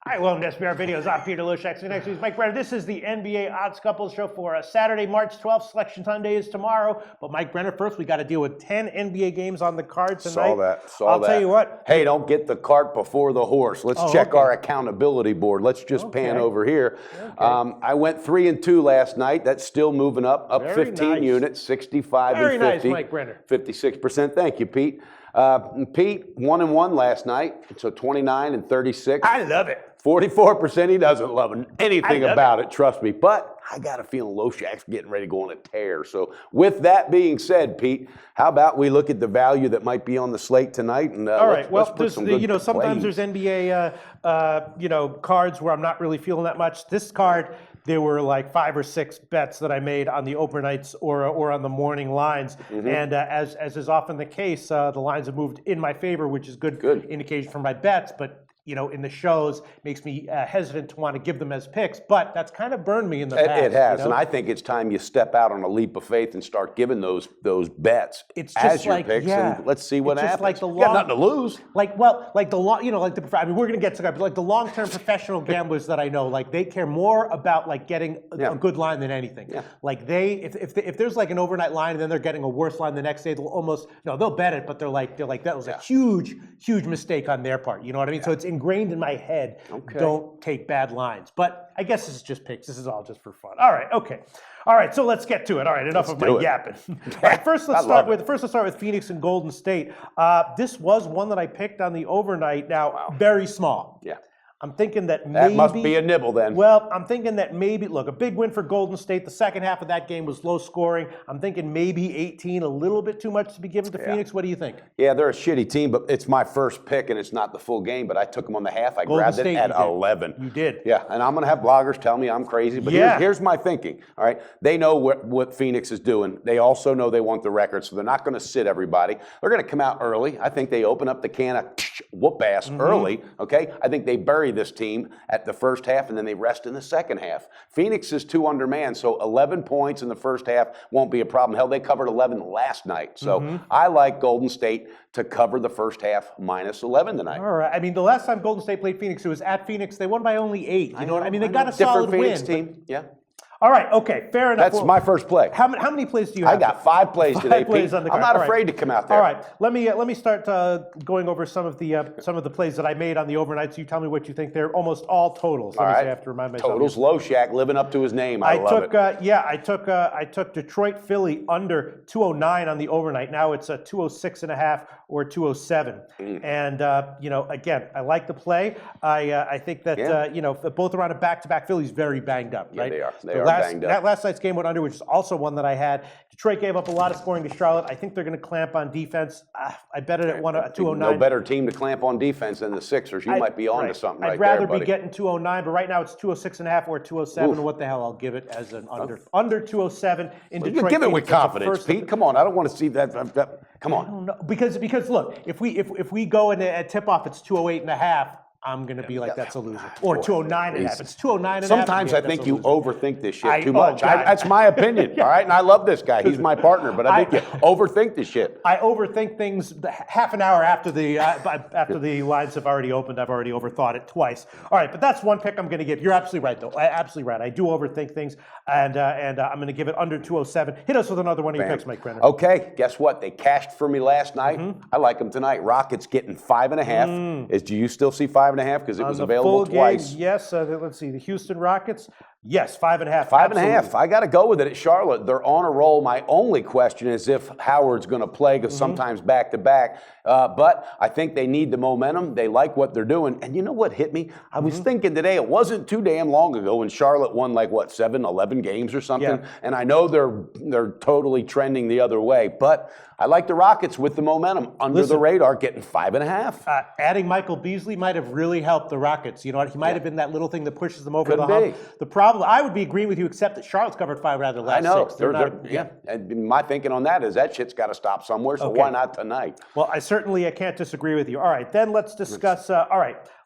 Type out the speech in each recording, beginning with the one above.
Hi, welcome to SBR Videos. I'm Peter Loshak. Next week's Mike Brenner. This is the NBA Odds Couple Show for Saturday, March 12th. Selection Sunday is tomorrow. But Mike Brenner, first we got to deal with 10 NBA games on the card tonight. Saw that. I'll tell you what. Hey, don't get the cart before the horse. Let's check our accountability board. Let's just pan over here. Okay. I went 3-2 last night. That's still moving up Very 15 nice. units, 65 Very and 50. nice, Mike Brenner. 56%. Thank you, Pete. Pete 1-1 last night, so 29 and 36. I love it. 44%. He doesn't love anything about it, trust me. But I got a feeling Loshak's getting ready to go on a tear. So with that being said, Pete, how about we look at the value that might be on the slate tonight? And all right. Well, let's put sometimes there's NBA, cards where I'm not really feeling that much. This card, there were like 5 or 6 bets that I made on the overnights or on the morning lines, and as is often the case, the lines have moved in my favor, which is good indication for my bets. But in the shows, makes me hesitant to want to give them as picks, but that's kind of burned me in the past. It has, and I think it's time you step out on a leap of faith and start giving those bets as your picks, and let's see what happens. Like you got nothing to lose. We're going to get to like the long-term professional gamblers that I know, like they care more about like getting a good line than anything. Yeah. Like if there's like an overnight line and then they're getting a worse line the next day, they'll almost they'll bet it, but they're like that was a huge mistake on their part. You know what I mean? So it's ingrained in my head. Don't take bad lines. But I guess this is just picks. This is all just for fun. All right. Okay. All right. So let's get to it. All right. Enough of my yapping. All right. First, let's start with Phoenix and Golden State. This was one that I picked on the overnight. Now, very small. Yeah. I'm thinking that maybe... That must be a nibble then. Well, I'm thinking that maybe... Look, a big win for Golden State. The second half of that game was low scoring. I'm thinking maybe 18, a little bit too much to be given to Phoenix. What do you think? Yeah, they're a shitty team, but it's my first pick, and it's not the full game, but I took them on the half. I grabbed it at 11. You did. Yeah, and I'm going to have bloggers tell me I'm crazy, but here's my thinking, all right? They know what Phoenix is doing. They also know they want the record, so they're not going to sit everybody. They're going to come out early. I think they open up the can of whoop-ass early, okay? I think they bury this team at the first half, and then they rest in the second half. Phoenix is 2 undermanned, so 11 points in the first half won't be a problem. Hell, they covered 11 last night. So I like Golden State to cover the first half minus 11 tonight. All right. I mean, the last time Golden State played Phoenix, it was at Phoenix. They won by only 8. You know what I mean? They got a solid Phoenix win. Team. Yeah. All right, okay, fair enough. That's my first play. How many plays do you have? I got 5 plays today, Pete. On the I'm not afraid to come out there. All right, let me start going over some of the plays that I made on the overnight. So you tell me what you think. They're almost all totals. All right. I have to remind myself. Totals. Loshak living up to his name. I love it. I took Detroit Philly under 209 on the overnight. Now it's a 206.5 or 207. And again, I like the play. I think that both are on a back-to-back. Philly's very banged up, right? Yeah, they are banged up. That last night's game went under, which is also one that I had. Detroit gave up a lot of scoring to Charlotte. I think they're going to clamp on defense. I bet it at 209. No better team to clamp on defense than the Sixers. You might be on to something right there, I'd rather be getting 209, but right now it's 206.5 or 207. What the hell? I'll give it as an under 207 in Detroit. You give it with confidence, Pete. Come on, I don't want to see that. Come on. I don't know. Because look, if we go in at tip off, it's 208.5. I'm going to be like, that's a loser. Or 209.5. It's 209.5. Sometimes I think you overthink this shit too much. That's my opinion, all right? And I love this guy. He's my partner, but I think you overthink this shit. I overthink things half an hour after the lines have already opened. I've already overthought it twice. All right, but that's one pick I'm going to give. You're absolutely right, though. Absolutely right. I do overthink things, and I'm going to give it under 207. Hit us with another one of your picks, Mike Brenner. Okay, guess what? They cashed for me last night. I like them tonight. Rockets getting 5.5. Do you still see 5.5? Because it was available twice. Yes. Let's see. The Houston Rockets. Yes, 5.5. 5.5. I got to go with it at Charlotte. They're on a roll. My only question is if Howard's going to play, because sometimes back to back. But I think they need the momentum. They like what they're doing. And you know what hit me? I was thinking today, it wasn't too damn long ago when Charlotte won 7, 11 games or something. Yeah. And I know they're totally trending the other way. But I like the Rockets with the momentum under the radar, getting 5.5. Adding Michael Beasley might have really helped the Rockets. You know what? He might have been that little thing that pushes them over the hump. The problem, I would be agreeing with you, except that Charlotte's covered 5 out of the last 6. And my thinking on that is that shit's got to stop somewhere. So why not tonight? Well, I certainly can't disagree with you. All right, then let's discuss.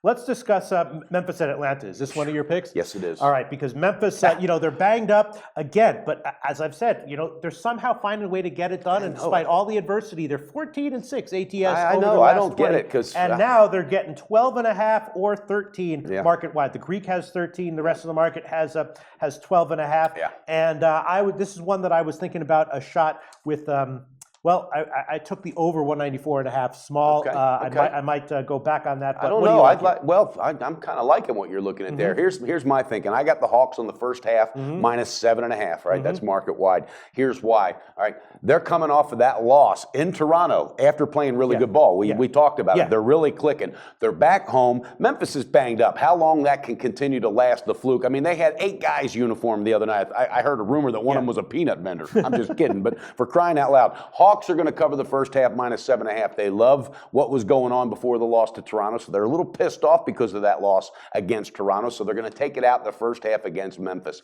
Let's discuss Memphis and Atlanta. Is this one of your picks? Yes, it is. All right, because Memphis, they're banged up again, but as I've said, they're somehow finding a way to get it done, and despite all the adversity, they're 14-6 ATS. I know. I don't get it because now they're getting 12.5 or 13 market wide. The Greek has 13. The rest of the market has 12.5. Yeah. And this is one that I was thinking about a shot with. I took the over 194.5 small. Okay. I might go back on that. But I don't know. I'm kind of liking what you're looking at there. Here's my thinking. I got the Hawks on the first half -7.5. Right, that's market wide. Here's why. All right, they're coming off of that loss in Toronto after playing really good ball. We talked about it. They're really clicking. They're back home. Memphis is banged up. How long that can continue to last? The fluke. I mean, they had 8 guys uniformed the other night. I heard a rumor that one of them was a peanut vendor. I'm just kidding. But for crying out loud, Hawks are going to cover the first half -7.5. They love what was going on before the loss to Toronto, so they're a little pissed off because of that loss against Toronto. So they're going to take it out in the first half against Memphis.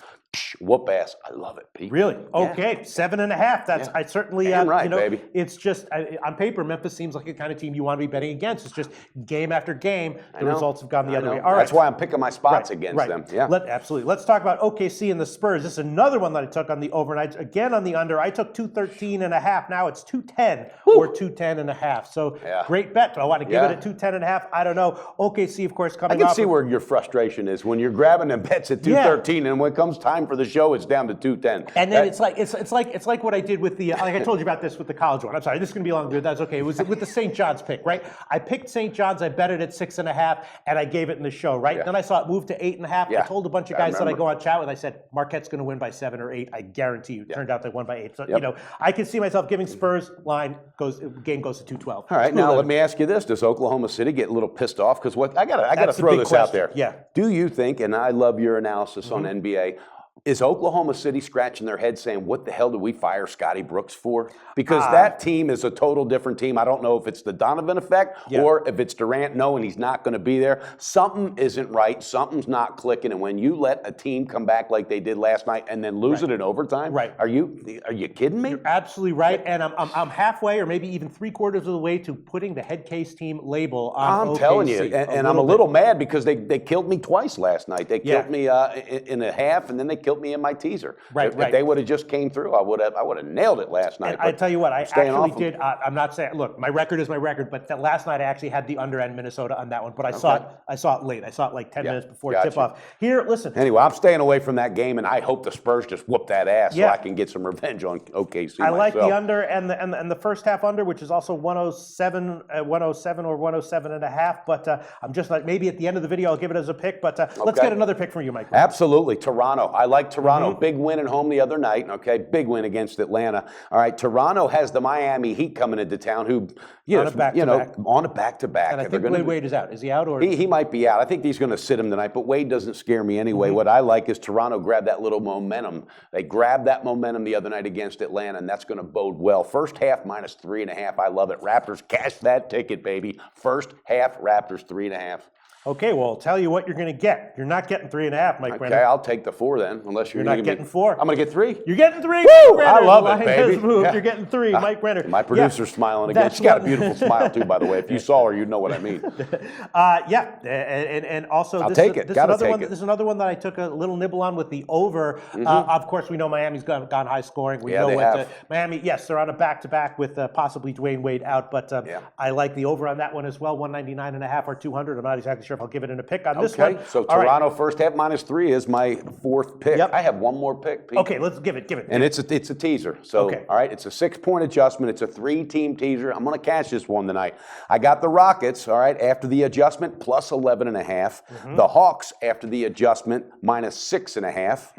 Whoop ass! I love it, Pete. Really? Okay, 7.5. That's I certainly. Damn right, baby. It's just on paper, Memphis seems like the kind of team you want to be betting against. It's just game after game, the results have gone the other way. All right. That's why I'm picking my spots against them. Yeah. Absolutely. Let's talk about OKC and the Spurs. This is another one that I took on the overnight. Again on the under. I took 213.5. Now it's 210 or 210.5. So great bet. Do I want to give it a 210.5? I don't know. OKC, of course, coming. I can see where your frustration is when you're grabbing them bets at 213, and when it comes time for the show, it's down to 210. And then it's like what I did with the like I told you about this with the college one. I'm sorry, this is going to be longer. That's okay. It was with the St. John's pick, right? I picked St. John's. I bet it at 6.5, and I gave it in the show, right? Then I saw it move to 8.5. I told a bunch of guys that I go on chat with. I said Marquette's going to win by 7 or 8. I guarantee you. It turned out they won by 8. So I can see myself giving Spurs game goes to 212. All right, now let me ask you this: does Oklahoma City get a little pissed off? Because I gotta throw this out there. Yeah. Do you think? And I love your analysis on NBA. Is Oklahoma City scratching their head saying, what the hell did we fire Scotty Brooks for? Because that team is a total different team. I don't know if it's the Donovan effect or if it's Durant knowing he's not going to be there. Something isn't right. Something's not clicking. And when you let a team come back like they did last night and then lose it in overtime, are you kidding me? You're absolutely right. And I'm halfway or maybe even 3/4 of the way to putting the head case team label on I'm OKC. telling you. And I'm a little mad because they killed me twice last night. They killed me in a half, and then they killed me in my teaser. If they would have just came through, I would have nailed it last night. I tell you what, I actually did. I'm not saying. Look, my record is my record, but last night I actually had the under end Minnesota on that one. But I saw it late. I saw it like 10 minutes before tip off. Here, listen. Anyway, I'm staying away from that game, and I hope the Spurs just whoop that ass so I can get some revenge on OKC. I like the under and the first half under, which is also 107 or 107.5. But I'm just like maybe at the end of the video I'll give it as a pick. But let's get another pick from you, Mike. Absolutely, Toronto. I like Toronto. Big win at home the other night. Okay, big win against Atlanta. All right, Toronto has the Miami Heat coming into town, who on a back-to-back. And I think Wade is out. Is he out or he might be out? I think he's going to sit him tonight. But Wade doesn't scare me anyway. What I like is Toronto grabbed that little momentum. They grabbed that momentum the other night against Atlanta, and that's going to bode well. First half -3.5. I love it. Raptors cash that ticket, baby. First half Raptors 3.5. Okay, well, I'll tell you what you're going to get. You're not getting 3.5, Mike Brenner. Okay, I'll take the 4 then, unless you're not getting 4. I'm going to get 3. You're getting 3. Woo! Brenner. I love it, baby. You're getting 3, Mike Brenner. My producer's smiling again. She's got a beautiful smile too, by the way. If you saw her, you'd know what I mean. And also I'll take it. This is another one that I took a little nibble on with the over. Of course, we know Miami's gone high scoring. We know what Miami. Yes, they're on a back-to-back with possibly Dwayne Wade out, but I like the over on that one as well. 199.5 or 200. I'm not exactly sure if I'll give it in a pick on this one. So Toronto first half -3 is my 4th pick. I have one more pick, Pete. Okay, let's give it. And it's a teaser. So all right, it's a 6-point adjustment. It's a 3-team teaser. I'm going to cash this one tonight. I got the Rockets, all right, after the adjustment plus 11.5. The Hawks after the adjustment -6.5.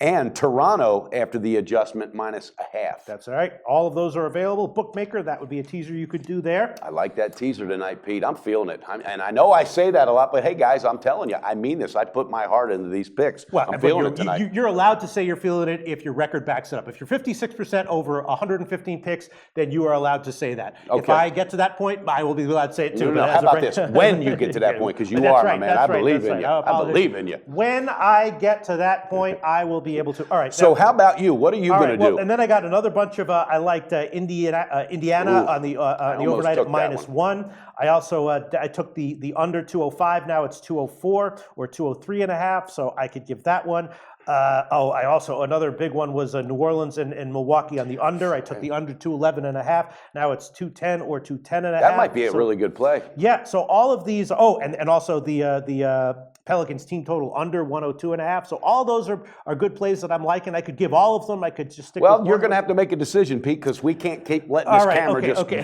And Toronto after the adjustment -0.5. That's all right. All of those are available. Bookmaker, that would be a teaser you could do there. I like that teaser tonight, Pete. I'm feeling it. And I know I say that a lot, but hey, guys, I'm telling you, I mean this. I put my heart into these picks. Well, I'm feeling it tonight. You're allowed to say you're feeling it if your record backs it up. If you're 56% over 115 picks, then you are allowed to say that. If I get to that point, I will be allowed to say it too. No, how about this? When you get to that point, because you are, my man. I believe in you. I believe in you. When I get to that point, I will be able to. All right. So how about you? What are you going to do? And then I got another bunch of, I liked Indiana on the overnight at -1. I also I took the under 205. Now it's 204 or 203.5. So I could give that one. I also, another big one was New Orleans and Milwaukee on the under. I took the under 211.5. Now it's 210 or 210.5. That might be a really good play. Yeah. So all of these. Oh, and also the Pelicans team total under 102.5. So all those are good plays that I'm liking. I could give all of them. I could just stick. Well, with you're one. going to have to make a decision, Pete, because we can't keep letting this camera just go.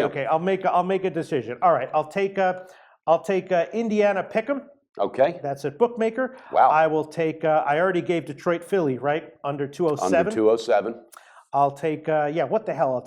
Okay. I'll make a decision. All right. I'll take Indiana Pick'em. Okay. That's at Bookmaker. Wow. I will take, I already gave Detroit Philly, right? Under 207. Under 207. I'll take, what the hell?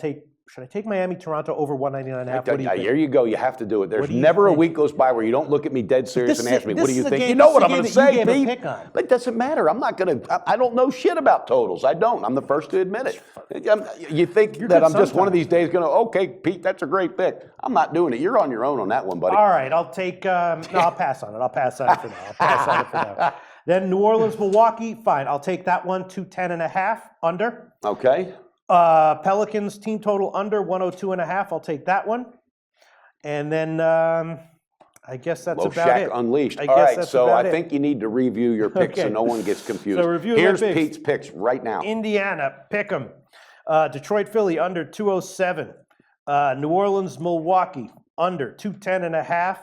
Should I take Miami, Toronto over 199.5? What do you think? Here you go. You have to do it. There's never a week goes by where you don't look at me dead serious and ask me, what do you think? You know what I'm going to say, Pete. But it doesn't matter. I'm not going to, I don't know shit about totals. I don't. I'm the first to admit it. You think that I'm just one of these days going to, okay, Pete, that's a great pick. I'm not doing it. You're on your own on that one, buddy. All right. I'll take, no, I'll pass on it. I'll pass on it for now. Then New Orleans, Milwaukee, fine. I'll take that one, 210.5 under. Okay. Pelicans team total under 102.5. I'll take that one. And then I guess that's about it. Loshak Unleashed. All right, so I think you need to review your picks so no one gets confused. So review Here's my picks. Pete's picks right now. Indiana, Pick'em. Detroit, Philly under 207. New Orleans, Milwaukee under 210.5.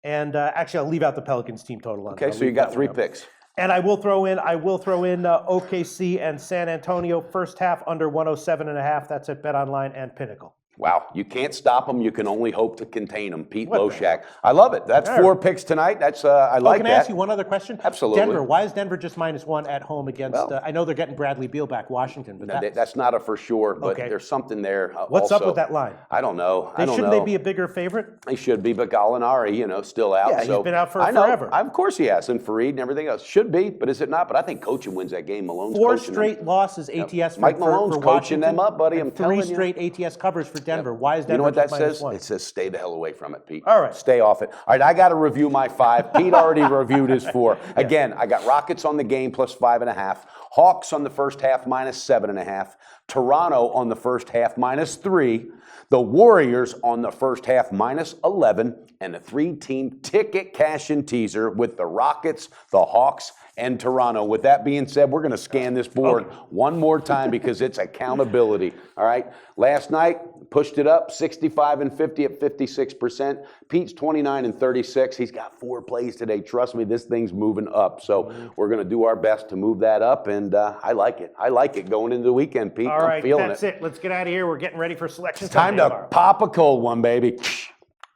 And actually, I'll leave out the Pelicans team total. Okay, so you got 3 picks. And I will throw in OKC and San Antonio first half under 107.5. That's at BetOnline and Pinnacle. Wow, you can't stop them. You can only hope to contain them. Pete Loshak. I love it. That's 4 picks tonight. That's I like that. Can I ask you one other question? Absolutely. Denver. Why is Denver just -1 at home against? I know they're getting Bradley Beal back, Washington, but that's not a for sure. But there's something there. What's also. up with that line? I don't know. Shouldn't they be a bigger favorite? They should be, but Gallinari, still out. Yeah, he's been out for forever. Of course he has, and Fareed and everything else should be, but is it not? But I think coaching wins that game. Malone's 4 coaching straight them. losses ATS. Mike Malone's for coaching Washington, them up, buddy. I'm telling you. 3 straight ATS covers for Denver. Why is Denver? You know what that says? -1? It says stay the hell away from it, Pete. All right. Stay off it. All right, I got to review my 5. Pete already reviewed his 4. Again, I got Rockets on the game +5.5. Hawks on the first half -7.5. Toronto on the first half -3. The Warriors on the first half -11. And a 3-team ticket cash-in teaser with the Rockets, the Hawks, and Toronto. With that being said, we're going to scan this board one more time because it's accountability. All right. Last night, pushed it up 65 and 50 at 56%. Pete's 29 and 36. He's got 4 plays today. Trust me, this thing's moving up. So we're going to do our best to move that up. And I like it. I like it going into the weekend, Pete. All right, I'm feeling that's it. Let's get out of here. We're getting ready for selection time to pop a cold one, baby.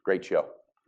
Great show.